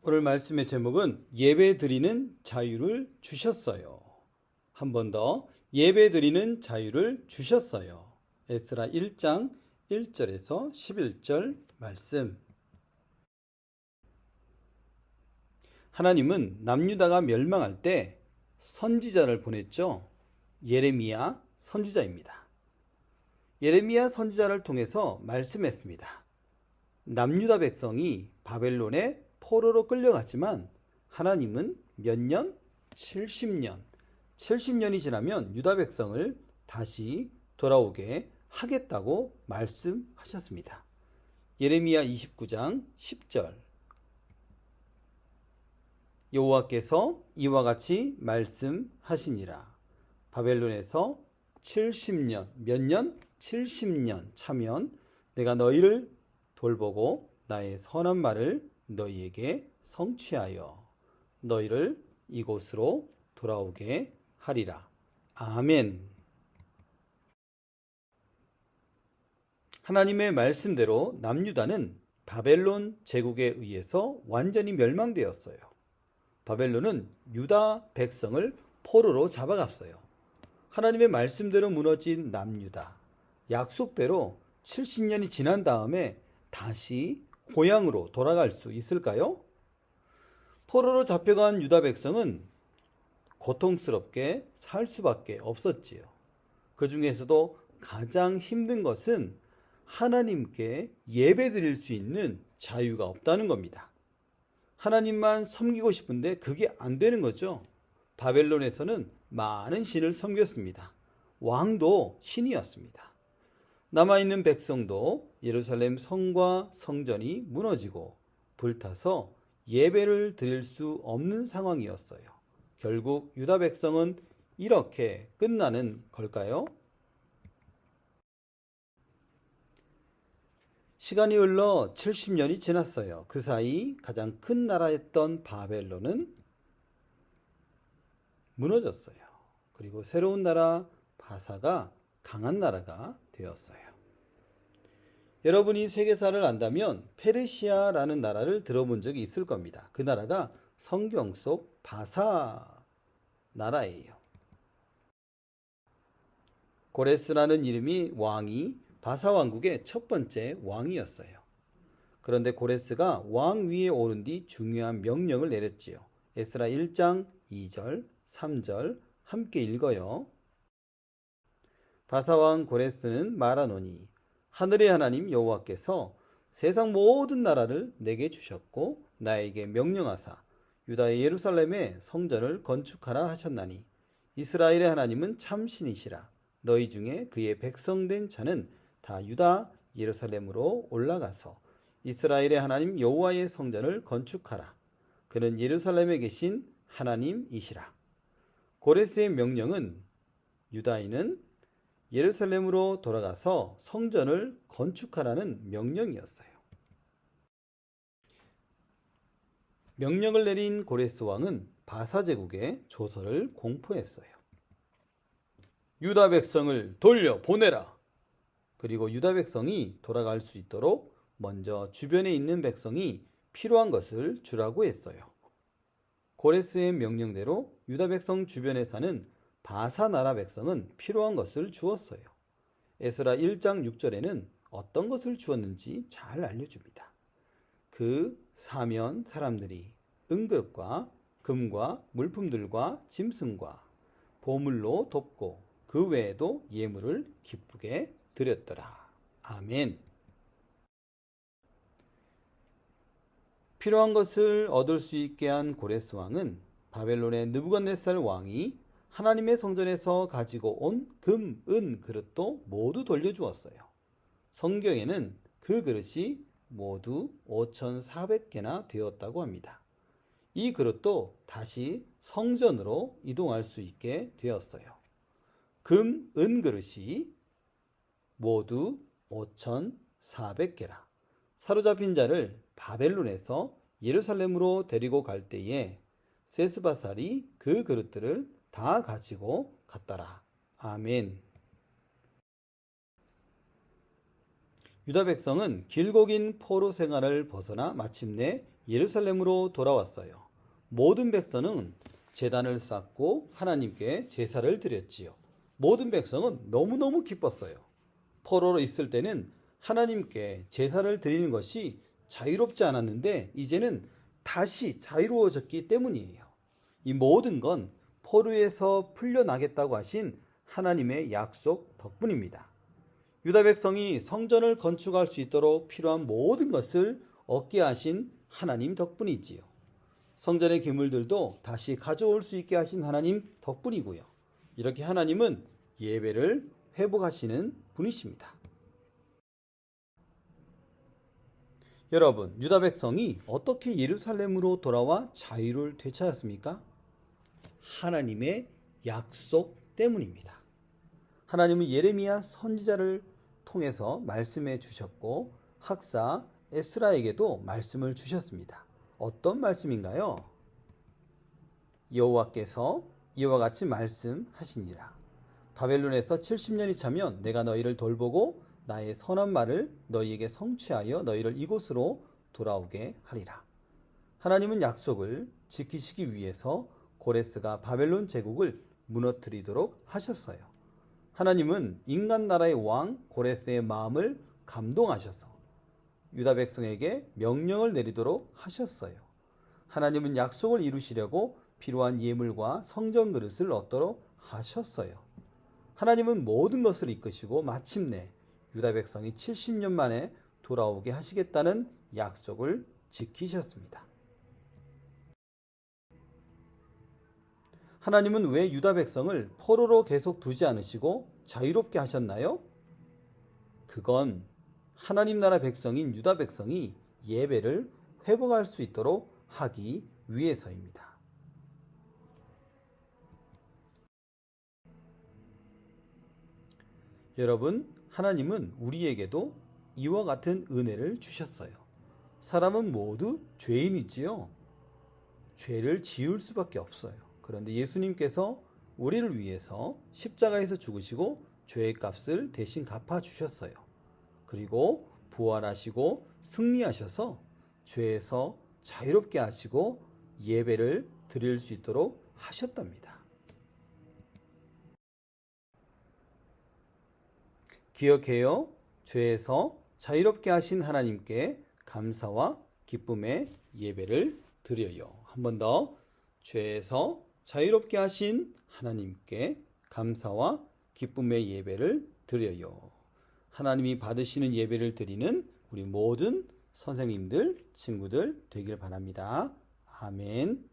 오늘 말씀의 제목은 예배 드리는 자유를 주셨어요. 한 번 더, 예배 드리는 자유를 주셨어요. 에스라 1장 1절에서 11절 말씀. 하나님은 남유다가 멸망할 때 선지자를 보냈죠. 예레미야 선지자입니다. 예레미야 선지자를 통해서 말씀했습니다. 남유다 백성이 바벨론에 포로로 끌려갔지만 하나님은 몇 년? 70년. 70년이 지나면 유다 백성을 다시 돌아오게 하겠다고 말씀하셨습니다. 예레미야 29장 10절. 여호와께서 이와 같이 말씀하시니라. 바벨론에서 70년, 몇 년? 70년 차면 내가 너희를 돌보고 나의 선한 말을 너희에게 성취하여 너희를 이곳으로 돌아오게 하리라. 아멘. 하나님의 말씀대로 남유다는 바벨론 제국에 의해서 완전히 멸망되었어요. 바벨론은 유다 백성을 포로로 잡아갔어요. 하나님의 말씀대로 무너진 남유다. 약속대로 70년이 지난 다음에 다시 고향으로 돌아갈 수 있을까요? 포로로 잡혀간 유다 백성은 고통스럽게 살 수밖에 없었지요. 그 중에서도 가장 힘든 것은 하나님께 예배드릴 수 있는 자유가 없다는 겁니다. 하나님만 섬기고 싶은데 그게 안 되는 거죠. 바벨론에서는 많은 신을 섬겼습니다. 왕도 신이었습니다. 남아있는 백성도 예루살렘 성과 성전이 무너지고 불타서 예배를 드릴 수 없는 상황이었어요. 결국 유다 백성은 이렇게 끝나는 걸까요? 시간이 흘러 70년이 지났어요. 그 사이 가장 큰 나라였던 바벨론은 무너졌어요. 그리고 새로운 나라 바사가 강한 나라가 되었어요. 여러분이 세계사를 안다면 페르시아라는 나라를 들어본 적이 있을 겁니다. 그 나라가 성경 속 바사 나라예요. 고레스라는 이름이 왕이 바사 왕국의 첫 번째 왕이었어요. 그런데 고레스가 왕 위에 오른 뒤 중요한 명령을 내렸지요. 에스라 1장 2절, 3절 함께 읽어요. 바사왕 고레스는 말하노니 하늘의 하나님 여호와께서 세상 모든 나라를 내게 주셨고 나에게 명령하사 유다의 예루살렘에 성전을 건축하라 하셨나니 이스라엘의 하나님은 참 신이시라. 너희 중에 그의 백성된 자는 다 유다 예루살렘으로 올라가서 이스라엘의 하나님 여호와의 성전을 건축하라. 그는 예루살렘에 계신 하나님이시라. 고레스의 명령은 유다인은 예루살렘으로 돌아가서 성전을 건축하라는 명령이었어요. 명령을 내린 고레스 왕은 바사 제국에 조서를 공포했어요. 유다 백성을 돌려 보내라. 그리고 유다 백성이 돌아갈 수 있도록 먼저 주변에 있는 백성이 필요한 것을 주라고 했어요. 고레스의 명령대로 유다 백성 주변에 사는 바사 나라 백성은 필요한 것을 주었어요. 에스라 1장 6절에는 어떤 것을 주었는지 잘 알려줍니다. 그 사면 사람들이 은급과 금과 물품들과 짐승과 보물로 돕고 그 외에도 예물을 기쁘게 드렸더라. 아멘. 필요한 것을 얻을 수 있게 한 고레스 왕은 바벨론의 느부갓네살 왕이 하나님의 성전에서 가지고 온 금, 은 그릇도 모두 돌려주었어요. 성경에는 그 그릇이 모두 5,400개나 되었다고 합니다. 이 그릇도 다시 성전으로 이동할 수 있게 되었어요. 금, 은 그릇이 모두 5,400개라. 사로잡힌 자를 바벨론에서 예루살렘으로 데리고 갈 때에 세스바살이 그 그릇들을 다 가지고 갔더라. 아멘. 유다 백성은 길고 긴 포로 생활을 벗어나 마침내 예루살렘으로 돌아왔어요. 모든 백성은 제단을 쌓고 하나님께 제사를 드렸지요. 모든 백성은 너무너무 기뻤어요. 포로로 있을 때는 하나님께 제사를 드리는 것이 자유롭지 않았는데 이제는 다시 자유로워졌기 때문이에요. 이 모든 건 포로에서 풀려나겠다고 하신 하나님의 약속 덕분입니다. 유다 백성이 성전을 건축할 수 있도록 필요한 모든 것을 얻게 하신 하나님 덕분이지요. 성전의 기물들도 다시 가져올 수 있게 하신 하나님 덕분이고요. 이렇게 하나님은 예배를 회복하시는 분이십니다. 여러분, 유다 백성이 어떻게 예루살렘으로 돌아와 자유를 되찾았습니까? 하나님의 약속 때문입니다. 하나님은 예레미야 선지자를 통해서 말씀해 주셨고 학사 에스라에게도 말씀을 주셨습니다. 어떤 말씀인가요? 여호와께서 이와 같이 말씀하시니라. 바벨론에서 70년이 차면 내가 너희를 돌보고 나의 선한 말을 너희에게 성취하여 너희를 이곳으로 돌아오게 하리라. 하나님은 약속을 지키시기 위해서 고레스가 바벨론 제국을 무너뜨리도록 하셨어요. 하나님은 인간 나라의 왕 고레스의 마음을 감동하셔서 유다 백성에게 명령을 내리도록 하셨어요. 하나님은 약속을 이루시려고 필요한 예물과 성전 그릇을 얻도록 하셨어요. 하나님은 모든 것을 이끄시고 마침내 유다 백성이 70년 만에 돌아오게 하시겠다는 약속을 지키셨습니다. 하나님은 왜 유다 백성을 포로로 계속 두지 않으시고 자유롭게 하셨나요? 그건 하나님 나라 백성인 유다 백성이 예배를 회복할 수 있도록 하기 위해서입니다. 여러분, 하나님은 우리에게도 이와 같은 은혜를 주셨어요. 사람은 모두 죄인이지요. 죄를 지을 수밖에 없어요. 그런데 예수님께서 우리를 위해서 십자가에서 죽으시고 죄의 값을 대신 갚아주셨어요. 그리고 부활하시고 승리하셔서 죄에서 자유롭게 하시고 예배를 드릴 수 있도록 하셨답니다. 기억해요. 죄에서 자유롭게 하신 하나님께 감사와 기쁨의 예배를 드려요. 한 번 더. 죄에서 자유롭게 하신 하나님께 감사와 기쁨의 예배를 드려요. 하나님이 받으시는 예배를 드리는 우리 모든 선생님들, 친구들 되길 바랍니다. 아멘.